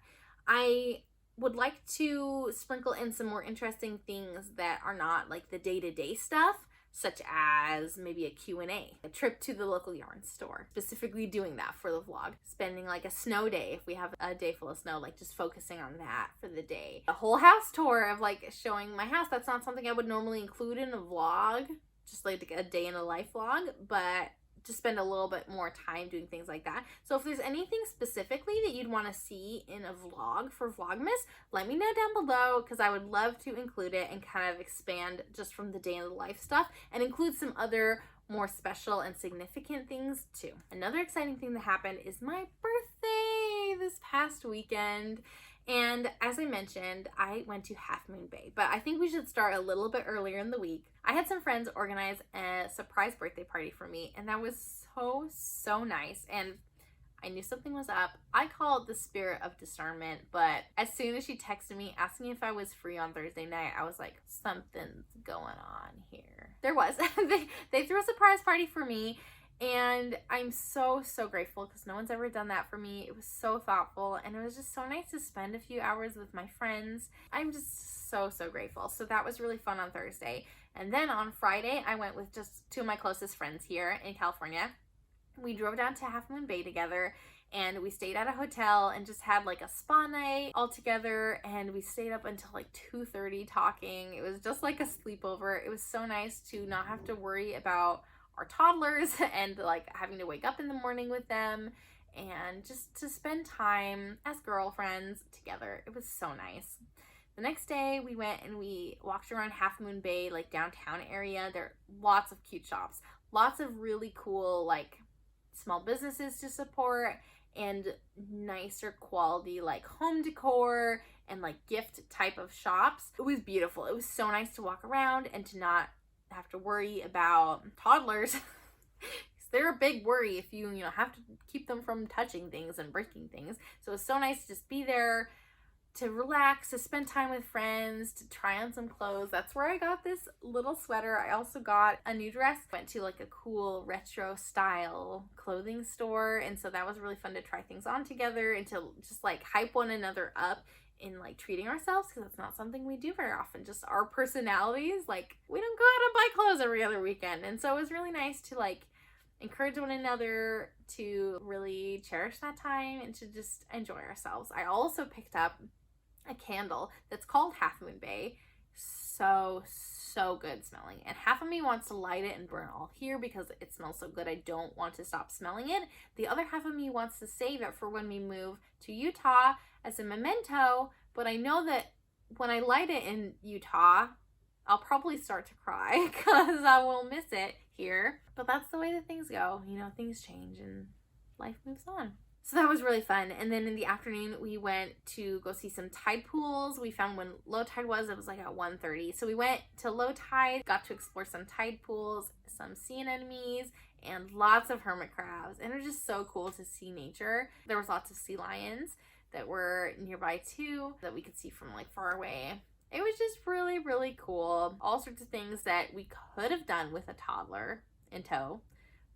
I would like to sprinkle in some more interesting things that are not like the day-to-day stuff, such as maybe a Q&A, a trip to the local yarn store, specifically doing that for the vlog, spending like a snow day if we have a day full of snow, like just focusing on that for the day. A whole house tour of like showing my house. That's not something I would normally include in a vlog, just like a day in a life vlog, but to spend a little bit more time doing things like that. So if there's anything specifically that you'd want to see in a vlog for Vlogmas, let me know down below, because I would love to include it and kind of expand just from the day in the life stuff and include some other more special and significant things too. Another exciting thing that happened is my birthday this past weekend. And as I mentioned, I went to Half Moon Bay, but I think we should start a little bit earlier in the week. I had some friends organize a surprise birthday party for me, and that was so nice. And I knew something was up. I call it the spirit of discernment, but as soon as she texted me asking if I was free on Thursday night, I was like, something's going on here. There was. They threw a surprise party for me. And I'm so grateful, because no one's ever done that for me. It was so thoughtful, and it was just so nice to spend a few hours with my friends. I'm just so grateful. So that was really fun on Thursday. And then on Friday, I went with just two of my closest friends here in California. We drove down to Half Moon Bay together, and we stayed at a hotel and just had like a spa night all together, and we stayed up until like 2:30 talking. It was just like a sleepover. It was so nice to not have to worry about our toddlers and like having to wake up in the morning with them, and just to spend time as girlfriends together. It was so nice. The next day we went and we walked around Half Moon Bay, like downtown area. There are lots of cute shops, lots of really cool like small businesses to support, and nicer quality like home decor and like gift type of shops. It was beautiful. It was so nice to walk around and to not have to worry about toddlers. They're a big worry if you have to keep them from touching things and breaking things. So it's so nice to just be there, to relax, to spend time with friends, to try on some clothes. That's where I got this little sweater. I also got a new dress. Went to like a cool retro style clothing store, and so that was really fun to try things on together and to just like hype one another up in like treating ourselves, because it's not something we do very often. Just our personalities, like we don't go out and buy clothes every other weekend. And so it was really nice to like encourage one another to really cherish that time and to just enjoy ourselves. I also picked up a candle that's called Half Moon Bay. So good smelling, and half of me wants to light it and burn it all here because it smells so good. I don't want to stop smelling it. The other half of me wants to save it for when we move to Utah as a memento but I know that when I light it in Utah, I'll probably start to cry because I will miss it here. But that's the way that things go. You know, things change and life moves on. So that was really fun. And then in the afternoon, we went to go see some tide pools. We found when low tide was, it was like at 1:30. So we went to low tide, got to explore some tide pools, some sea anemones, and lots of hermit crabs. And it was just so cool to see nature. There was lots of sea lions that were nearby too, that we could see from like far away. It was just really, really cool. All sorts of things that we could have done with a toddler in tow,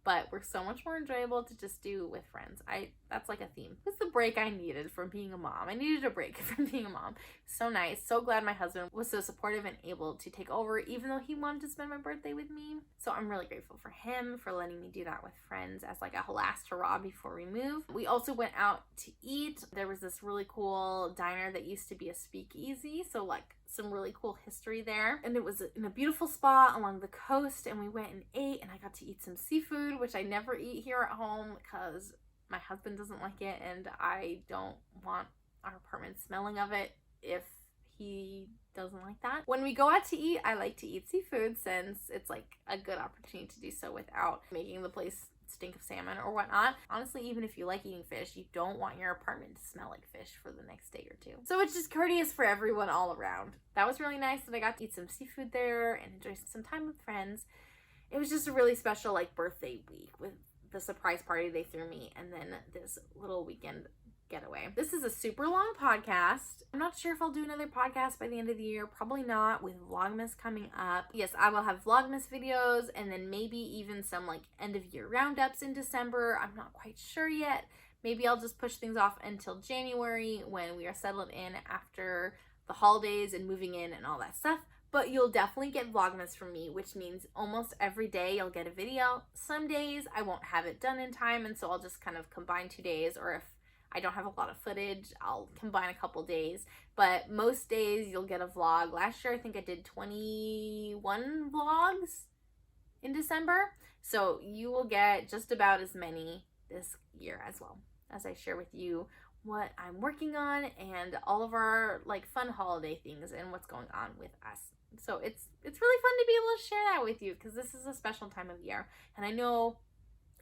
but were so much more enjoyable to just do with friends. That's like a theme. It was the break I needed from being a mom. I needed a break from being a mom. So nice. So glad my husband was so supportive and able to take over, even though he wanted to spend my birthday with me. So I'm really grateful for him for letting me do that with friends as like a last hurrah before we move. We also went out to eat. There was this really cool diner that used to be a speakeasy. So like some really cool history there. And it was in a beautiful spot along the coast, and we went and ate, and I got to eat some seafood, which I never eat here at home because my husband doesn't like it and I don't want our apartment smelling of it if he doesn't like that. When we go out to eat, I like to eat seafood since it's like a good opportunity to do so without making the place stink of salmon or whatnot. Honestly, even if you like eating fish, you don't want your apartment to smell like fish for the next day or two. So it's just courteous for everyone all around. That was really nice that I got to eat some seafood there and enjoy some time with friends. It was just a really special like birthday week with the surprise party they threw me and then this little weekend getaway. This is a super long podcast. I'm not sure if I'll do another podcast by the end of the year. Probably not, with Vlogmas coming up. Yes, I will have Vlogmas videos and then maybe even some like end of year roundups in December. I'm not quite sure yet. Maybe I'll just push things off until January when we are settled in after the holidays and moving in and all that stuff. But you'll definitely get Vlogmas from me, which means almost every day you'll get a video. Some days I won't have it done in time, and so I'll just kind of combine 2 days, or if I don't have a lot of footage, I'll combine a couple days. But most days you'll get a vlog. Last year I think I did 21 vlogs in December. So you will get just about as many this year as well, as I share with you what I'm working on and all of our like fun holiday things and what's going on with us. So it's really fun to be able to share that with you because this is a special time of year. And I know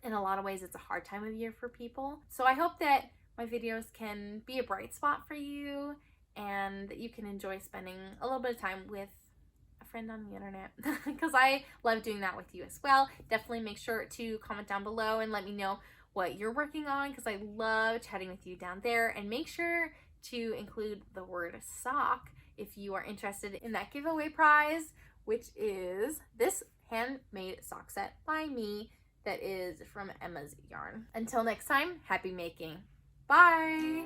in a lot of ways it's a hard time of year for people. So I hope that my videos can be a bright spot for you and that you can enjoy spending a little bit of time with a friend on the internet because I love doing that with you as well. Definitely make sure to comment down below and let me know what you're working on because I love chatting with you down there. And make sure to include the word sock if you are interested in that giveaway prize, which is this handmade sock set by me that is from Emma's Yarn. Until next time, happy making. Bye!